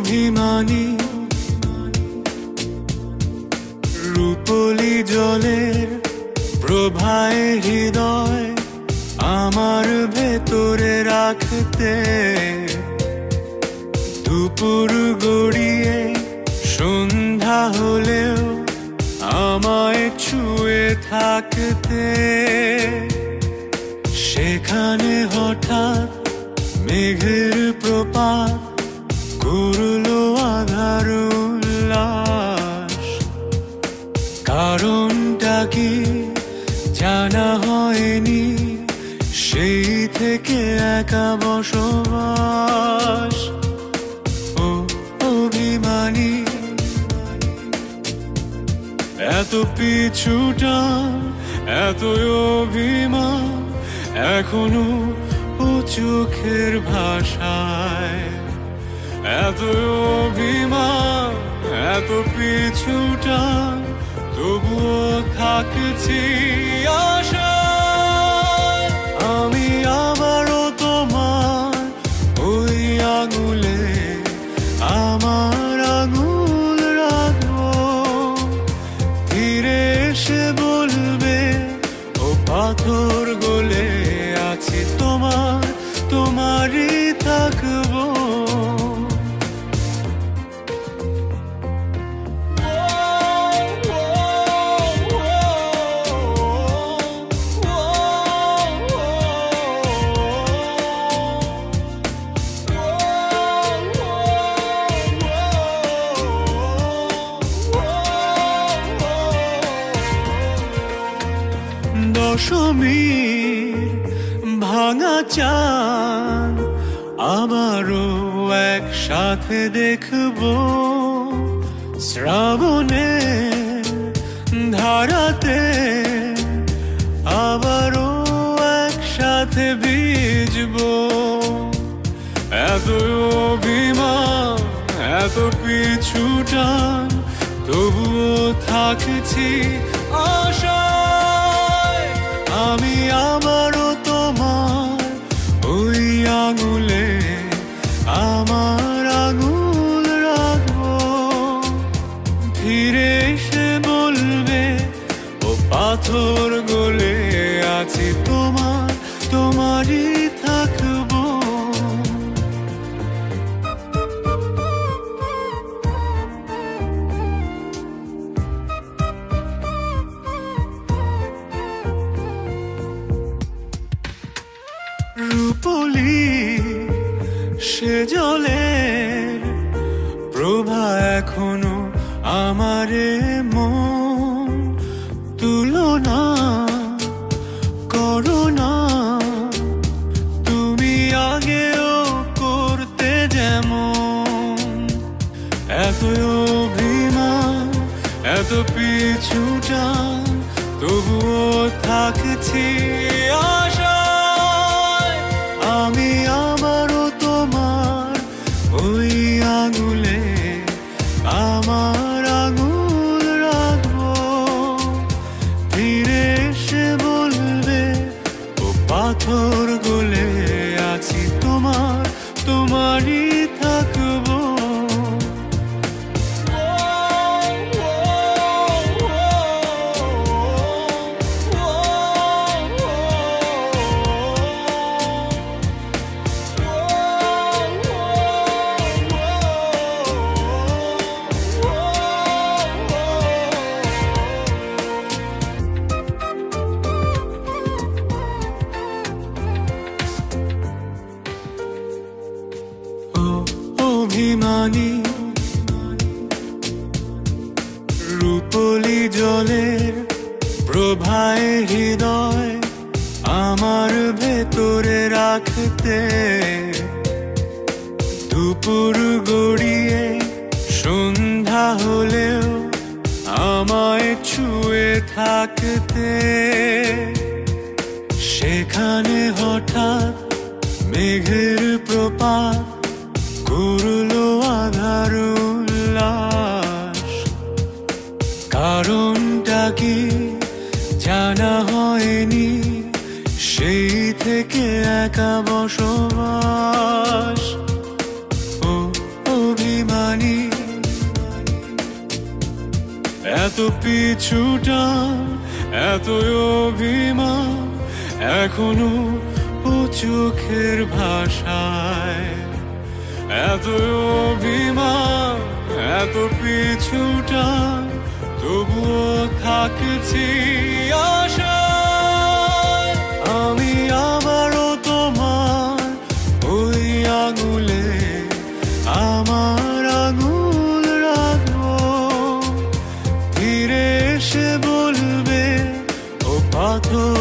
অভিমানী রূপলি জলের প্রভায় হৃদয় আমার ভেতরে রাখতে, দুপুর গড়িয়ে সন্ধ্যা হলেও আমায় ছুঁয়ে থাকতে। সেখানে হঠাৎ মেঘের প্রপাত করলো আধার উল্লাস। কারণটা কি জানা হয়নি, সেই থেকে একা বসবাস। ও অভিমানী, এত পিছুটান, এত অভিমান এখনো ও চোখের ভাষায়। এত অভিমান, এত পিছুটান, তবুও থাকছি আশায়। আমি আবারও তোমার ওই আঙুলে আমার আঙুল রাখবো। ফিরে এসে বলবে, ও পাথর গলে আছি তোমার, তোমারই থাকবো। দশমীর ভাঙা চাঁদ আবারও একসাথে দেখবো। শ্রাবণের ধারাতে আবারও একসাথে ভিজবো। এত অভিমান, এত পিছুটান, তবুও থাকছি আশায়। আমি আবারও তোমার ওই আঙুলে আমার আঙুল রাখবো। ফিরে এসে বলবে, ও পাথর গলে আছি তোমার, তোমারই থাকবো। রূপলি সে জলের প্রভা এখনো আমারে মন, তুলনা করো না তুমি আগেও করতে যেমন। এত অভিমান, এত পিছুটান, তবুও থাকছি আশায়। আমি আবারও তোমার ওই আঙুলে আমার আঙুল রাখবো। ফিরে এসে বলবে, ও পাথর গলে আছি তোমার, তোমারই থাকবো। অভিমানী রূপলি জলের প্রভায় হৃদয় আমার ভেতরে রাখতে, দুপুর গড়িয়ে সন্ধ্যা হলেও আমায় ছুঁয়ে থাকতে। সেখানে হঠাৎ মেঘের প্রপাত করলো আধার উল্লাস। কারণটা কি জানা হয়নি, সেই থেকে একা বসবাস। ও অভিমান। এত পিছুটান, এত অভিমান, এখনো ও চোখের ভাষায়। এত অভিমান, এত পিছুটান, তবুও থাকছি আশায়। আমি আবারও তোমার ওই আঙুলে আমার আঙুল রাখবো, ফিরে এসে বলবে ও পাথর